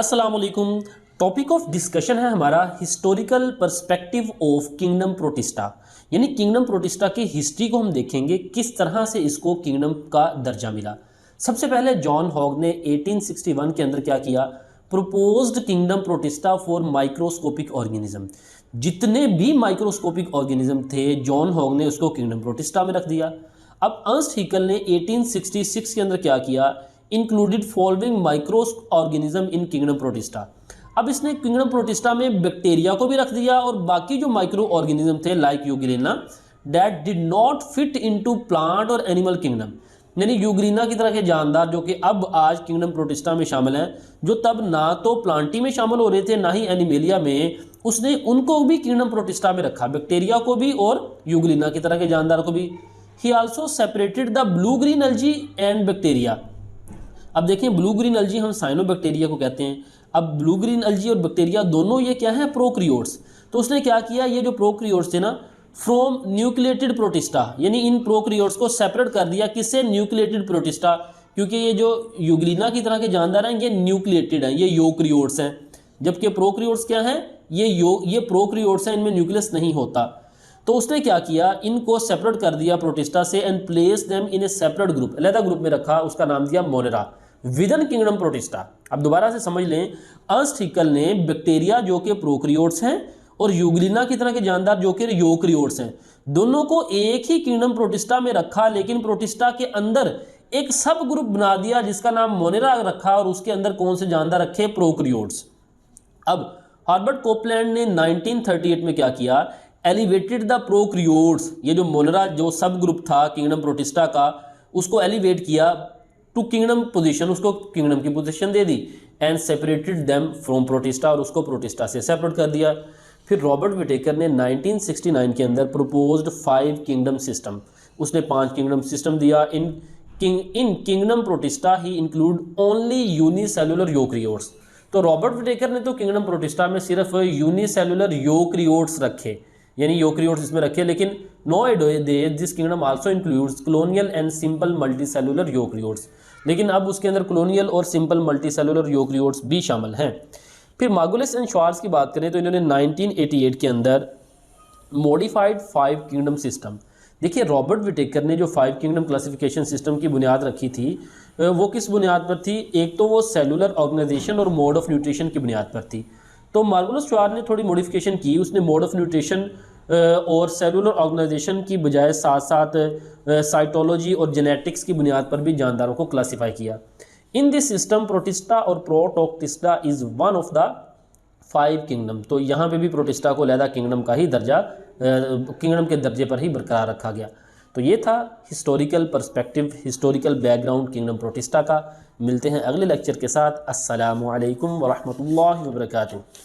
अस्सलाम वालेकुम। Topic of discussion है हमारा historical perspective of kingdom protista, यानी किंगडम प्रोटिस्टा की हिस्ट्री को हम देखेंगे किस तरह से इसको किंगडम का दर्जा मिला। सबसे पहले जॉन हॉग ने 1861 के अंदर क्या किया, proposed kingdom protista for microscopic organism. जितने भी माइक्रोस्कोपिक ऑर्गेनिज्म थे जॉन हॉग ने उसको किंगडम प्रोटिस्टा में रख दिया। अब अर्नस्ट हैकेल ने 1866 के अंदर क्या किया, included following micro organism in kingdom protista. अब इसने किंगडम प्रोटिस्टा में बैक्टीरिया को भी रख दिया और बाकी जो माइक्रो ऑर्गेनिज्म थे like Euglena that did not fit into plant और एनिमल किंगडम, यानी यूग्लिना की तरह के जानदार जो कि अब आज किंगडम प्रोटिस्टा में शामिल हैं, जो तब ना तो प्लांटी में शामिल हो रहे थे ना ही एनिमेलिया में, उसने उनको भी किंगडम प्रोटिस्टा में रखा, बैक्टीरिया को भी और यूग्लिना की तरह के जानदार को भी। ही also separated the blue green algae and bacteria. अब देखें ब्लू ग्रीन एल्जी हम साइनोबैक्टीरिया को कहते हैं। अब ब्लू ग्रीन एल्जी और बैक्टीरिया दोनों ये क्या है, प्रोक्रियोट्स। तो उसने क्या किया, ये जो प्रोक्रियोट्स थे ना, फ्रॉम न्यूक्लिएटेड प्रोटिस्टा, यानी इन प्रोक्रियोट्स को सेपरेट कर दिया। किससे, न्यूक्लिएटेड प्रोटिस्टा, क्योंकि ये जो यूग्लिना की तरह के जानदार हैं ये न्यूक्लिएटेड हैं, ये यूकैरियोट्स हैं, जबकि प्रोक्रियोट्स क्या हैं, ये प्रोक्रियोट्स हैं, इनमें न्यूक्लियस नहीं होता। तो उसने क्या किया, इनको सेपरेट कर दिया प्रोटिस्टा से and place them in A separate group, अलग ग्रुप में रखा, उसका नाम दिया मोनेरा विदन किंगडम प्रोटिस्टा। अब दोबारा से समझ लें, अर्नस्ट हैकेल ने बैक्टीरिया जो कि प्रोक्रियोट्स हैं और यूग्लिना की तरह के जानदार जो कि यूकैरियोट्स हैं, दोनों को एक ही किंगडम प्रोटिस्टा में रखा, लेकिन प्रोटिस्टा के अंदर एक सब ग्रुप बना दिया जिसका नाम मोनेरा रखा और उसके अंदर कौन से जानदार रखे, प्रोक्रियोट्स। अब हॉर्बर्ट कोपलैंड ने 1938 में क्या किया, एलिवेटेड द प्रोक्रियोट्स, ये जो मोनेरा जो सब ग्रुप था किंगडम प्रोटिस्टा का, उसको एलिवेट किया टू किंगडम पोजीशन, उसको किंगडम की position they the and separated them from protista, और उसको प्रोटिस्टा से सेपरेट कर दिया। फिर रॉबर्ट विटेकर ने 1969 के अंदर प्रपोज्ड 5 किंगडम सिस्टम, उसने 5 किंगडम सिस्टम दिया। इन किंगडम प्रोटिस्टा ही इंक्लूड ओनली यूनिसेलुलर यूकैरियोट्स। तो रॉबर्ट विटेकर ने तो किंगडम प्रोटिस्टा में सिर्फ यूनिसेलुलर यूकैरियोट्स रखे, यानी यूकैरियोट्स इसमें रखे, लेकिन nowadays this kingdom also includes colonial and simple multicellular eukaryotes, लेकिन अब उसके अंदर कॉलोनियल और सिंपल मल्टीसेलुलर यूकैरियोट्स भी शामिल हैं। फिर मार्गुलिस एंड श्वार्ट्ज की बात करें तो इन्होंने 1988 के अंदर मॉडिफाइड 5 किंगडम सिस्टम। देखिए रॉबर्ट विटेकर ने जो 5 किंगडम क्लासिफिकेशन सिस्टम की बुनियाद रखी थी, वो किस बुनियाद पर थी, एक तो वो सेलुलर ऑर्गेनाइजेशन और मोड ऑफ न्यूट्रिशन की बुनियाद पर थी। तो मार्गुलिस श्वार्ट्ज ने थोड़ी मॉडिफिकेशन की, उसने मोड ऑफ न्यूट्रिशन और सेलुलर ऑर्गेनाइजेशन की बजाय साथ साथ साइटोलॉजी और जेनेटिक्स की बुनियाद पर भी जानदारों को क्लासिफाई किया। इन दिस सिस्टम प्रोटिस्टा और Protoctista is one of the 5 kingdom. तो यहाँ पे भी प्रोटिस्टा को अलहदा किंगडम का ही दर्जा, किंगडम के दर्जे पर ही बरकरार रखा गया। तो ये था historical perspective, historical background kingdom protista का। मिलते हैं अगले लेक्चर के साथ। अस्सलामु अलैकुम वरहमतुल्लाहि वबरकातुहू।